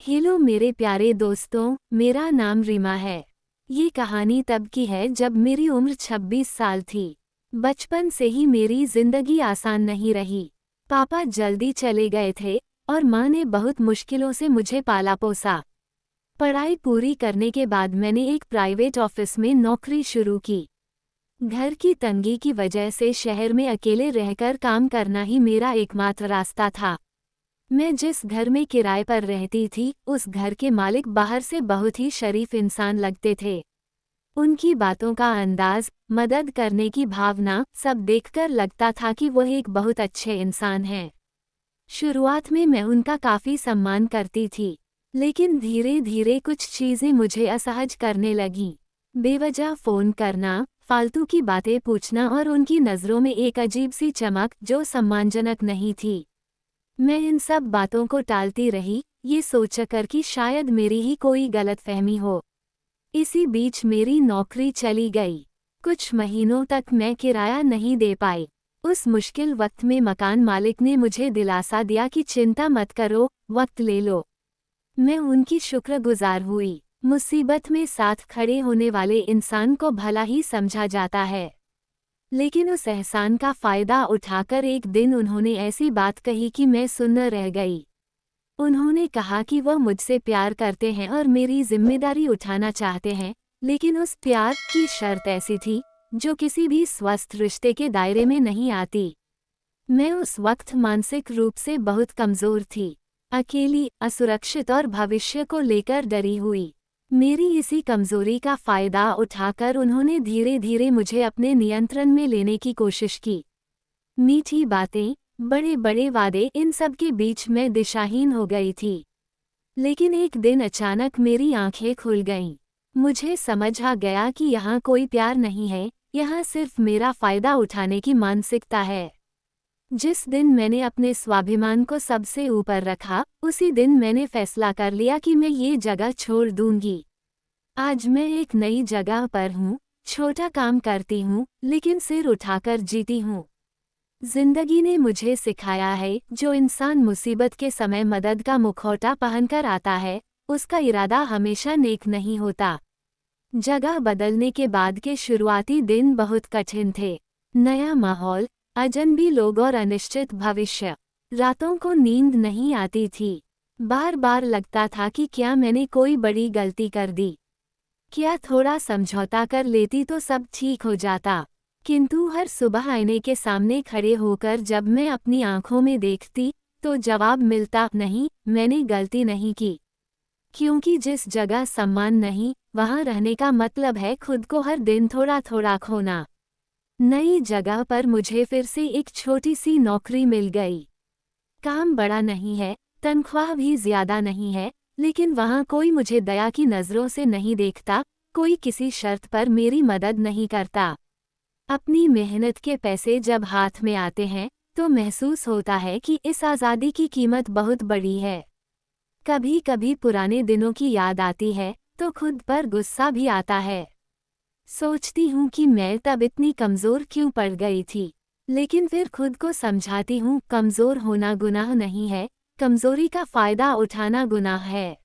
Hello मेरे प्यारे दोस्तों, मेरा नाम रीमा है। ये कहानी तब की है जब मेरी उम्र 26 साल थी। बचपन से ही मेरी जिंदगी आसान नहीं रही। पापा जल्दी चले गए थे और माँ ने बहुत मुश्किलों से मुझे पाला पोसा। पढ़ाई पूरी करने के बाद मैंने एक प्राइवेट ऑफिस में नौकरी शुरू की। घर की तंगी की वजह से शहर में अकेले रहकर काम करना ही मेरा एकमात्र रास्ता था। मैं जिस घर में किराए पर रहती थी, उस घर के मालिक बाहर से बहुत ही शरीफ इंसान लगते थे। उनकी बातों का अंदाज, मदद करने की भावना, सब देखकर लगता था कि वह एक बहुत अच्छे इंसान हैं। शुरुआत में मैं उनका काफ़ी सम्मान करती थी, लेकिन धीरे धीरे कुछ चीज़ें मुझे असहज करने लगीं। बेवजह फ़ोन करना, फालतू की बातें पूछना और उनकी नज़रों में एक अजीब सी चमक जो सम्मानजनक नहीं थी। मैं इन सब बातों को टालती रही, ये सोचकर कि शायद मेरी ही कोई गलतफहमी हो। इसी बीच मेरी नौकरी चली गई। कुछ महीनों तक मैं किराया नहीं दे पाई। उस मुश्किल वक्त में मकान मालिक ने मुझे दिलासा दिया कि चिंता मत करो, वक्त ले लो। मैं उनकी शुक्रगुजार हुई। मुसीबत में साथ खड़े होने वाले इंसान को भला ही समझा जाता है, लेकिन उस एहसान का फ़ायदा उठाकर एक दिन उन्होंने ऐसी बात कही कि मैं सुन्न रह गई। उन्होंने कहा कि वह मुझसे प्यार करते हैं और मेरी जिम्मेदारी उठाना चाहते हैं, लेकिन उस प्यार की शर्त ऐसी थी जो किसी भी स्वस्थ रिश्ते के दायरे में नहीं आती। मैं उस वक्त मानसिक रूप से बहुत कमज़ोर थी, अकेली, असुरक्षित और भविष्य को लेकर डरी हुई। मेरी इसी कमज़ोरी का फ़ायदा उठाकर उन्होंने धीरे धीरे मुझे अपने नियंत्रण में लेने की कोशिश की। मीठी बातें, बड़े बड़े वादे, इन सब के बीच मैं दिशाहीन हो गई थी। लेकिन एक दिन अचानक मेरी आंखें खुल गईं। मुझे समझ आ गया कि यहाँ कोई प्यार नहीं है, यहाँ सिर्फ मेरा फ़ायदा उठाने की मानसिकता है। जिस दिन मैंने अपने स्वाभिमान को सबसे ऊपर रखा, उसी दिन मैंने फैसला कर लिया कि मैं ये जगह छोड़ दूंगी। आज मैं एक नई जगह पर हूँ, छोटा काम करती हूँ, लेकिन सिर उठाकर जीती हूँ। जिंदगी ने मुझे सिखाया है, जो इंसान मुसीबत के समय मदद का मुखौटा पहनकर आता है, उसका इरादा हमेशा नेक नहीं होता। जगह बदलने के बाद के शुरुआती दिन बहुत कठिन थे। नया माहौल, अजनबी लोग और अनिश्चित भविष्य। रातों को नींद नहीं आती थी। बार बार लगता था कि क्या मैंने कोई बड़ी गलती कर दी। क्या थोड़ा समझौता कर लेती तो सब ठीक हो जाता। किंतु हर सुबह आईने के सामने खड़े होकर जब मैं अपनी आंखों में देखती, तो जवाब मिलता, नहीं, मैंने गलती नहीं की। क्योंकि जिस जगह सम्मान नहीं, वहाँ रहने का मतलब है खुद को हर दिन थोड़ा थोड़ा खोना। नई जगह पर मुझे फिर से एक छोटी सी नौकरी मिल गई। काम बड़ा नहीं है, तनख्वाह भी ज्यादा नहीं है, लेकिन वहाँ कोई मुझे दया की नज़रों से नहीं देखता, कोई किसी शर्त पर मेरी मदद नहीं करता। अपनी मेहनत के पैसे जब हाथ में आते हैं, तो महसूस होता है कि इस आज़ादी की कीमत बहुत बड़ी है। कभी कभी पुराने दिनों की याद आती है, तो खुद पर गुस्सा भी आता है। सोचती हूँ कि मैं तब इतनी कमज़ोर क्यों पड़ गई थी, लेकिन फिर खुद को समझाती हूँ, कमज़ोर होना गुनाह नहीं है, कमज़ोरी का फ़ायदा उठाना गुनाह है।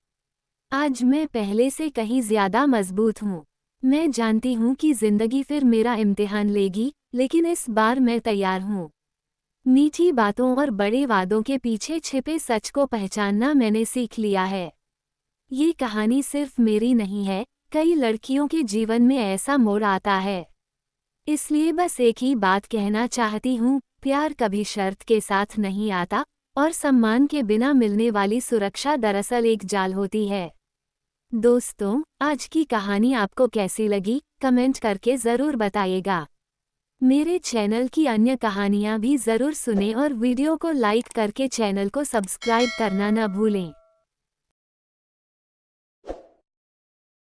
आज मैं पहले से कहीं ज़्यादा मजबूत हूँ। मैं जानती हूँ कि ज़िंदगी फिर मेरा इम्तिहान लेगी, लेकिन इस बार मैं तैयार हूँ। मीठी बातों और बड़े वादों के पीछे छिपे सच को पहचानना मैंने सीख लिया है। ये कहानी सिर्फ मेरी नहीं है, कई लड़कियों के जीवन में ऐसा मोड़ आता है। इसलिए बस एक ही बात कहना चाहती हूँ, प्यार कभी शर्त के साथ नहीं आता, और सम्मान के बिना मिलने वाली सुरक्षा दरअसल एक जाल होती है। दोस्तों, आज की कहानी आपको कैसी लगी, कमेंट करके ज़रूर बताइएगा। मेरे चैनल की अन्य कहानियाँ भी ज़रूर सुनें और वीडियो को लाइक करके चैनल को सब्सक्राइब करना न भूलें।